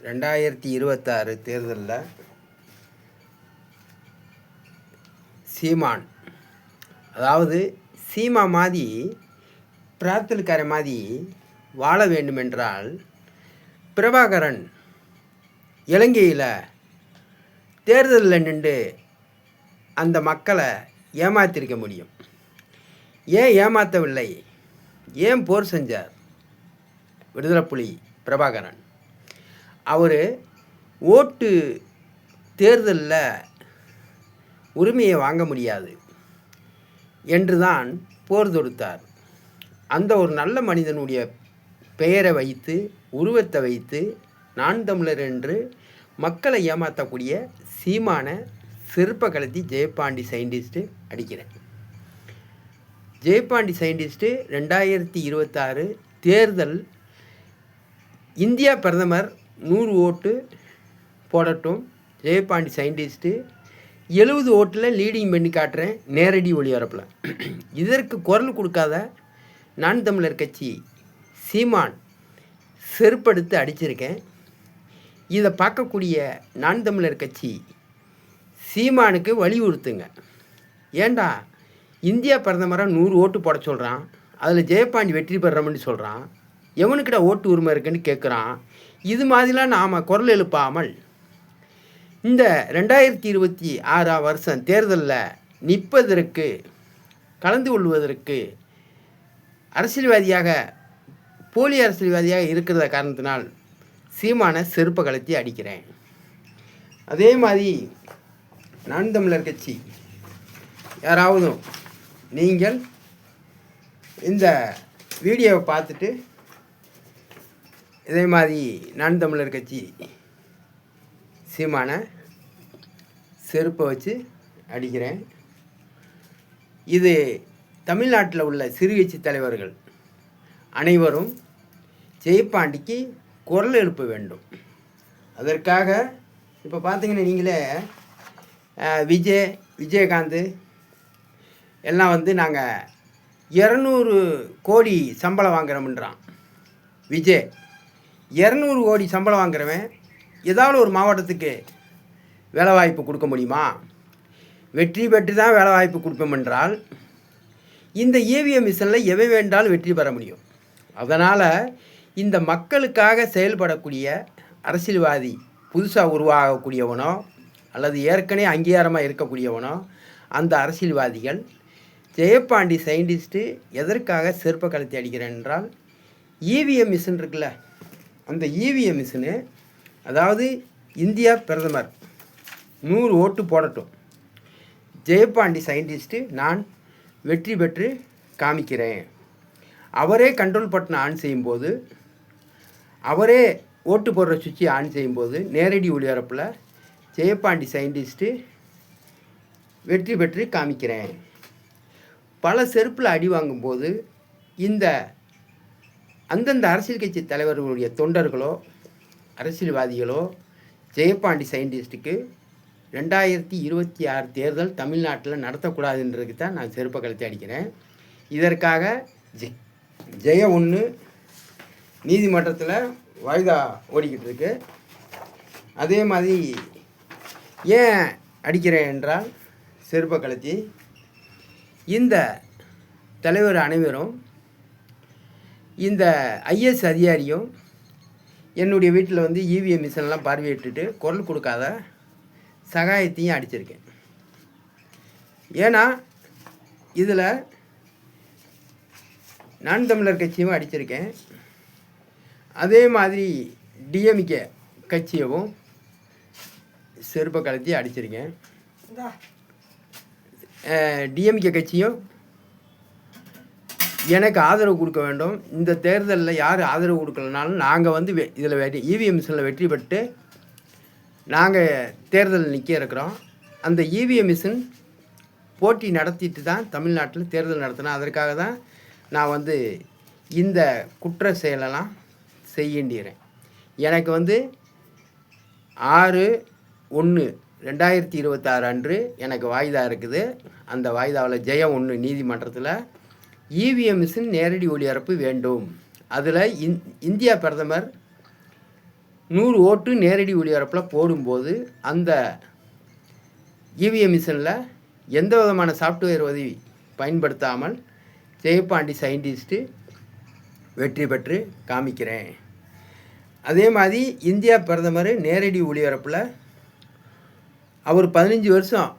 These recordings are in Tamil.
2026 தேர்தலில் சீமான், அதாவது சீமா மாதிரி பிரார்த்தலுக்கார மாதிரி வாழ வேண்டுமென்றால் பிரபாகரன் இலங்கையில் தேர்தலில் நின்று அந்த மக்களை ஏமாற்றிருக்க முடியும். ஏன் ஏமாற்றவில்லை? ஏன் போர் செஞ்சார் விடுதலை புலி பிரபாகரன்? அவர் ஓட்டு தேர்தலில் உரிமையை வாங்க முடியாது என்று தான் போர் தொடுத்தார். அந்த ஒரு நல்ல மனிதனுடைய பெயரை வைத்து, உருவத்தை வைத்து, நான் தமிழர் என்று மக்களை ஏமாற்றக்கூடிய சீமான செருப்பை கலத்தி ஜெயபாண்டி சயின்டிஸ்ட்டு அடிக்கிறேன். ஜெயபாண்டி சயின்டிஸ்ட்டு 2026 தேர்தல் இந்தியா பிரதமர் 100 ஓட்டு போடட்டும். ஜெயபாண்டி சயின்டிஸ்ட்டு 70 ஓட்டில் லீடிங் பண்ணி காட்டுறேன் நேரடி ஒளிபரப்பில். இதற்கு குரல் கொடுக்காத நான் தமிழர் கட்சி சீமான் செருப்படுத்து அடிச்சிருக்கேன். இதை பார்க்கக்கூடிய நான் தமிழர் கட்சி சீமானுக்கு வலியுறுத்துங்க. ஏண்டா இந்தியா பிரதமராக 100 ஓட்டு போட சொல்கிறான், அதில் ஜெயபாண்டி வெற்றி பெறோம்னு சொல்கிறான், எவனுக்கிட்ட ஓட்டு உரிமை இருக்குன்னு கேட்குறான். இது மாதிரிலாம் நாம் குரல் எழுப்பாமல் இந்த 2026 வருஷம் தேர்தலில் நிற்பதற்கு, கலந்து கொள்வதற்கு அரசியல்வாதியாக, போலி அரசியல்வாதியாக இருக்கிற காரணத்தினால் சீமான செருப்பை கலத்தி அடிக்கிறேன். அதே மாதிரி நான் தமிழர் கட்சி யாராவது நீங்கள் இந்த வீடியோவை பார்த்துட்டு இதே மாதிரி நான் தமிழர் கட்சி சீமான செருப்பை வச்சு அடிக்கிறேன். இது தமிழ்நாட்டில் உள்ள சிறு கட்சி தலைவர்கள் அனைவரும் ஜெயபாண்டிக்கு குரல் எழுப்ப வேண்டும். அதற்காக இப்போ பார்த்தீங்கன்னா நீங்களே விஜயகாந்த் எல்லாம் நாங்கள் 200 கோடி சம்பளம் வாங்குறோம்ன்றான். 200 கோடி சம்பளம் வாங்குறவன் ஏதாவது ஒரு மாவட்டத்துக்கு வேலைவாய்ப்பு கொடுக்க முடியுமா? வெற்றி பெற்று தான் வேலைவாய்ப்பு கொடுப்போம் என்றால் இந்த இவிஎம் மிஷனில் எவை வேண்டாலும் வெற்றி பெற முடியும். அதனால் இந்த மக்களுக்காக செயல்படக்கூடிய அரசியல்வாதி, புதுசாக உருவாகக்கூடியவனோ அல்லது ஏற்கனவே அங்கீகாரமாக இருக்கக்கூடியவனோ, அந்த அரசியல்வாதிகள் ஜெயபாண்டி சயின்டிஸ்ட்டு எதற்காக செருப்பை கலத்தி அடிக்கிறேன் என்றால், இவிஎம் மிஷின் இருக்குல்ல, அந்த இவிஎம் மிஷினு, அதாவது இந்தியா பிரதமர் 100 ஓட்டு போடட்டும், ஜெயபாண்டி சயின்டிஸ்ட்டு நான் வெற்றி பெற்று காமிக்கிறேன். அவரே கண்ட்ரோல் பட்டனை ஆன் செய்யும்போது, அவரே ஓட்டு போடுற சுவிட்சை ஆன் செய்யும்போது நேரடி ஒளிபரப்பில் ஜெயபாண்டி சயின்டிஸ்ட்டு வெற்றி பெற்று காமிக்கிறேன். பல செருப்பில் அடி வாங்கும்போது இந்த அந்தந்த அரசியல் கட்சி தலைவர்களுடைய தொண்டர்களோ அரசியல்வாதிகளோ ஜெயபாண்டி சயின்டிஸ்ட்டுக்கு 2026 தேர்தல் தமிழ்நாட்டில் நடத்தக்கூடாதுன்றதுக்கு தான் நான் செருப்பை கலத்தி அடிக்கிறேன். இதற்காக ஜெய 1 நீதிமன்றத்தில் வாய்தா ஓடிக்கிட்டு இருக்கு. அதே மாதிரி ஏன் அடிக்கிறேன் என்றால், செருப்பை கலத்தி இந்த தலைவர் அனைவரும், இந்த ஐஎஸ் அதிகாரியும் என்னுடைய வீட்டில் இவிஎம் மிஷின்லாம் பார்வையிட்டுட்டு குரல் கொடுக்காத சகாயத்தையும் அடிச்சிருக்கேன். ஏன்னா இதில் நான் தமிழர் கட்சியும் அடிச்சிருக்கேன். அதே மாதிரி டிஎம்கே கட்சியவும் செருப்பை கலத்தி அடிச்சிருக்கேன். டிஎம்கே கட்சியும் எனக்கு ஆதரவு கொடுக்க வேண்டும். இந்த தேர்தலில் யார் ஆதரவு கொடுக்கலனாலும் நாங்கள் இதில் இவிஎம் மிஷினில் வெற்றி பெற்று நாங்கள் தேர்தலில் நிற்க இருக்கிறோம். அந்த இவிஎம் மிஷின் போட்டி நடத்திட்டு தான் தமிழ்நாட்டில் தேர்தல் நடத்தினேன். அதற்காக தான் நான் இந்த குற்ற செயலெல்லாம் செய்கின்றேன். எனக்கு 6/1/2026 அன்று எனக்கு வாய்தா இருக்குது. அந்த வாய்தாவில் ஜெய 1 நீதிமன்றத்தில் இவிஎம் மிஷின் நேரடி ஒளிபரப்பு வேண்டும். அதில் இந்தியா பிரதமர் 100 ஓட்டு நேரடி ஒளிபரப்பில் போடும்போது அந்த இவிஎம் மிஷினில் எந்த விதமான சாஃப்ட்வேர் உதவி பயன்படுத்தாமல் ஜெயபாண்டி சயின்டிஸ்ட்டு வெற்றி பெற்று காமிக்கிறேன். அதே மாதிரி இந்தியா பிரதமர் நேரடி ஒளிபரப்பில் அவர் 15 வருஷம்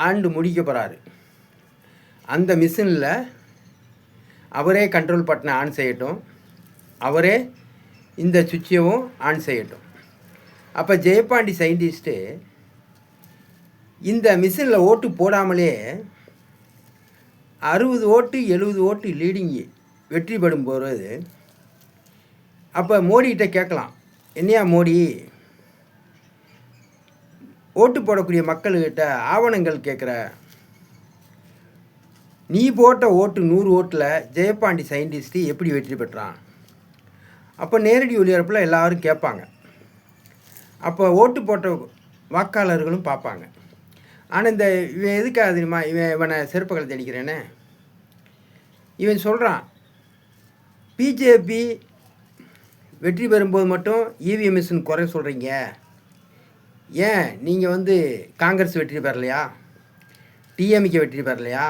ஆண்டு முடிக்க போகிறாரு. அந்த மிஷினில் அவரே கண்ட்ரோல் பட்டனை ஆன் செய்யட்டும், அவரே இந்த சுவிட்சையும் ஆன் செய்யட்டும். அப்போ ஜெயபாண்டி சயின்டிஸ்ட்டு இந்த மிஷினில் ஓட்டு போடாமலே 60 ஓட்டு 70 ஓட்டு லீடிங்கு வெற்றி பெறும் போது அப்போ மோடிகிட்ட கேட்கலாம், என்னையா மோடி, ஓட்டு போடக்கூடிய மக்கள்கிட்ட ஆவணங்கள் கேட்குற, நீ போட்ட ஓட்டு 100 ஓட்டில் ஜெயபாண்டி சயின்டிஸ்ட்டு எப்படி வெற்றி பெற்றான்? அப்போ நேரடி ஒளிபரப்பில் எல்லோரும் கேட்பாங்க. அப்போ ஓட்டு போட்ட வாக்காளர்களும் பார்ப்பாங்க. ஆனால் இந்த இவன் எதுக்காக தெரியுமா இவனை செருப்பு கலத்தி அடிக்கிறேன்னு இவன் சொல்கிறான். பிஜேபி வெற்றி பெறும்போது மட்டும் இவிஎம் மிஷின் குறை சொல்கிறீங்க, ஏன் நீங்கள் காங்கிரஸ் வெற்றி பெறலையா, டிஎம்கே வெற்றி பெறலையா,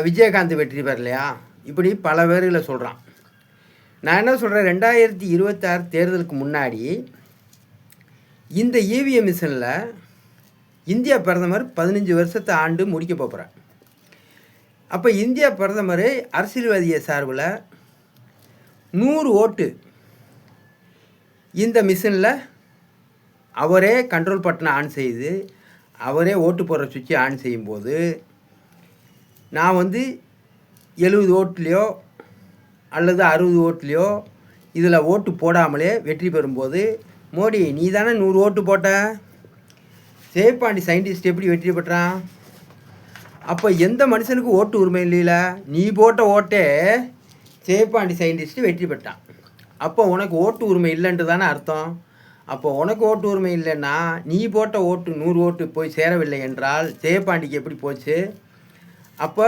விஜயகாந்த் வெற்றி பெறலையா, இப்படி பல பேர்களை சொல்கிறான். நான் என்ன சொல்கிறேன், 2026 தேர்தலுக்கு முன்னாடி இந்த இவிஎம் மிஷினில் இந்தியா பிரதமர் 15 வருஷத்தை ஆண்டு முடிக்க போகிறார். அப்போ இந்தியா பிரதமர் அரசியல்வாதிய சார்பில் 100 ஓட்டு இந்த மிஷினில் அவரே கண்ட்ரோல் பட்டனை ஆன் செய்து அவரே ஓட்டு போடுற சுவிட்சை ஆன் செய்யும்போது நான் 70 ஓட்டுலேயோ அல்லது 60 ஓட்டுலேயோ இதில் ஓட்டு போடாமலே வெற்றி பெறும்போது, மோடி நீ தானே 100 ஓட்டு போட்ட, ஜெயபாண்டி சயின்டிஸ்ட் எப்படி வெற்றி பெற்றான்? அப்போ எந்த மனுஷனுக்கு ஓட்டு உரிமை இல்லையில, நீ போட்ட ஓட்டே ஜெயபாண்டி சயின்டிஸ்ட்டு வெற்றி பெற்றான். அப்போ உனக்கு ஓட்டு உரிமை இல்லைன்ட்டு தானே அர்த்தம். அப்போ உனக்கு ஓட்டு உரிமை இல்லைன்னா நீ போட்ட ஓட்டு 100 ஓட்டு போய் சேரவில்லை என்றால் ஜெயபாண்டிக்கு எப்படி போச்சு? அப்போ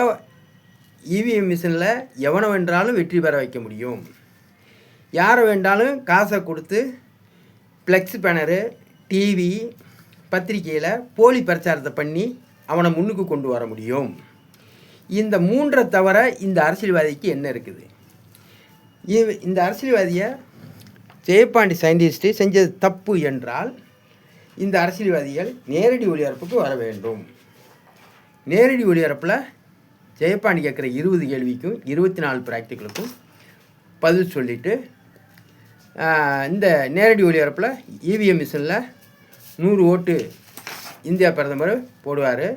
இவிஎம் மிஷினில் எவனை வேண்டாலும் வெற்றி பெற வைக்க முடியும். யாரை வேண்டாலும் காசை கொடுத்து ஃப்ளெக்ஸ் பேனரு, டிவி, பத்திரிக்கையில் போலி பிரச்சாரத்தை பண்ணி அவனை முன்னுக்கு கொண்டு வர முடியும். இந்த 3 தவிர இந்த அரசியல்வாதிக்கு என்ன இருக்குது? இந்த அரசியல்வாதியை ஜெயபாண்டி சயின்டிஸ்ட்டு செஞ்சது தப்பு என்றால் இந்த அரசியல்வாதிகள் நேரடி ஒளிபரப்புக்கு வர வேண்டும். நேரடி ஒளிபரப்பில் ஜெயபாண்டி கேட்குற 20 கேள்விக்கும் 24 ப்ராக்டிக்கலுக்கும் பதில் சொல்லிவிட்டு இந்த நேரடி ஒளிபரப்பில் இவிஎம் மிஷினில் 100 ஓட்டு இந்தியா பிரதமர் போடுவார்.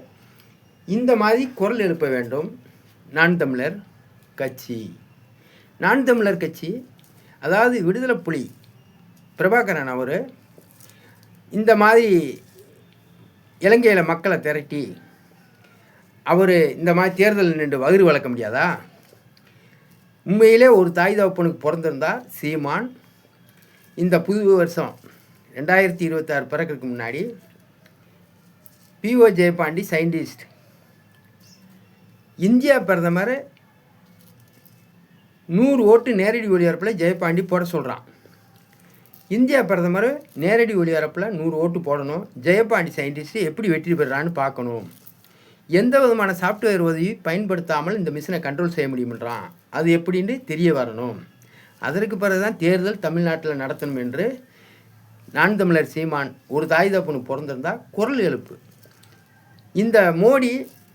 இந்த மாதிரி குரல் எழுப்ப வேண்டும் நான் தமிழர் கட்சி. நான் தமிழர் கட்சி, அதாவது விடுதலை புலி பிரபாகரன் அவர் இந்த மாதிரி இலங்கையில் மக்களை திரட்டி அவர் இந்த மாதிரி தேர்தல் நின்று வயிறு வளர்க்க முடியாதா? உண்மையிலே ஒரு தாய் தகப்பனுக்கு பிறந்திருந்தா சீமான் இந்த புது வருஷம் 2026 பிறக்கிறதுக்கு முன்னாடி பிஓ ஜெயபாண்டி சயின்டிஸ்ட் இந்தியா பிரதமர் 100 ஓட்டு நேரடி ஒளிபரப்பில் ஜெயபாண்டி போட சொல்கிறான். இந்தியா பிரதமர் நேரடி ஒளிபரப்பில் 100 ஓட்டு போடணும். ஜெயபாண்டி சயின்டிஸ்ட்டு எப்படி வெற்றி பெறான்னு பார்க்கணும். எந்த விதமான சாஃப்ட்வேர் உதவி பயன்படுத்தாமல் இந்த மிஷினை கண்ட்ரோல் செய்ய முடியுமென்றான். அது எப்படின்னு தெரிய வரணும். அதற்கு பிறகு தான் தேர்தல் தமிழ்நாட்டில் நடத்தணும் என்று நான் தமிழர் சீமான் ஒரு தாய் தகப்பனுக்கு பிறந்திருந்தால் குரல் எழுப்பு. இந்த மோடி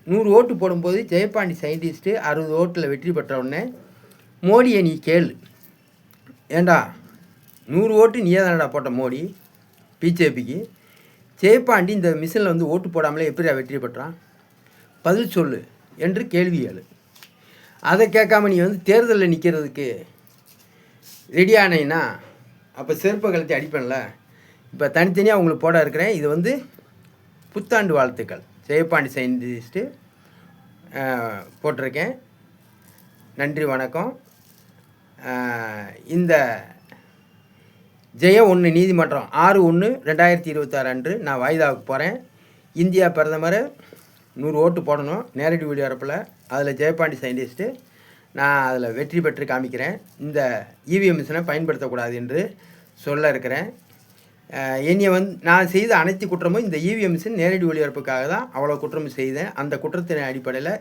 100 ஓட்டு போடும்போது ஜெயபாண்டி சயின்டிஸ்ட்டு 60 ஓட்டில் வெற்றி பெற்ற உடனே மோடியை நீ கேளு, ஏண்டா 100 ஓட்டு நீயே தானடா போட்ட மோடி பிஜேபிக்கு, ஜெயபாண்டி இந்த மிஷினில் ஓட்டு போடாமலே எப்படி வெற்றி பெற்றான், பதில் சொல்லு என்று கேள்வி எழு. அதை கேட்காம நீ தேர்தலில் நிற்கிறதுக்கு ரெடியானேன்னா அப்போ செருப்பை கழட்டி அடிப்பேன்ல. இப்போ தனித்தனியாக உங்களுக்கு போட இருக்கிறேன். இது புத்தாண்டு வாழ்த்துக்கள் ஜெயபாண்டி சயின்டிஸ்ட்டு போட்டிருக்கேன். நன்றி, வணக்கம். இந்த ஜெய 1 நீதிமன்றம் 6/1/2026 அன்று நான் வாய்தாவுக்கு போகிறேன். இந்தியா பிரதமர் 100 ஓட்டு போடணும் நேரடி ஒளிபரப்பில். அதில் ஜெயபாண்டி சயின்டிஸ்ட்டு நான் அதில் வெற்றி பெற்று காமிக்கிறேன். இந்த இவிஎம் மிஷினை பயன்படுத்தக்கூடாது என்று சொல்ல இருக்கிறேன். என்னைய நான் செய்த அனைத்து குற்றமும் இந்த இவிஎம் மிஷின் நேரடி ஒளிபரப்புக்காக தான் அவ்வளோ குற்றமும் செய்தேன். அந்த குற்றத்தின் அடிப்படையில்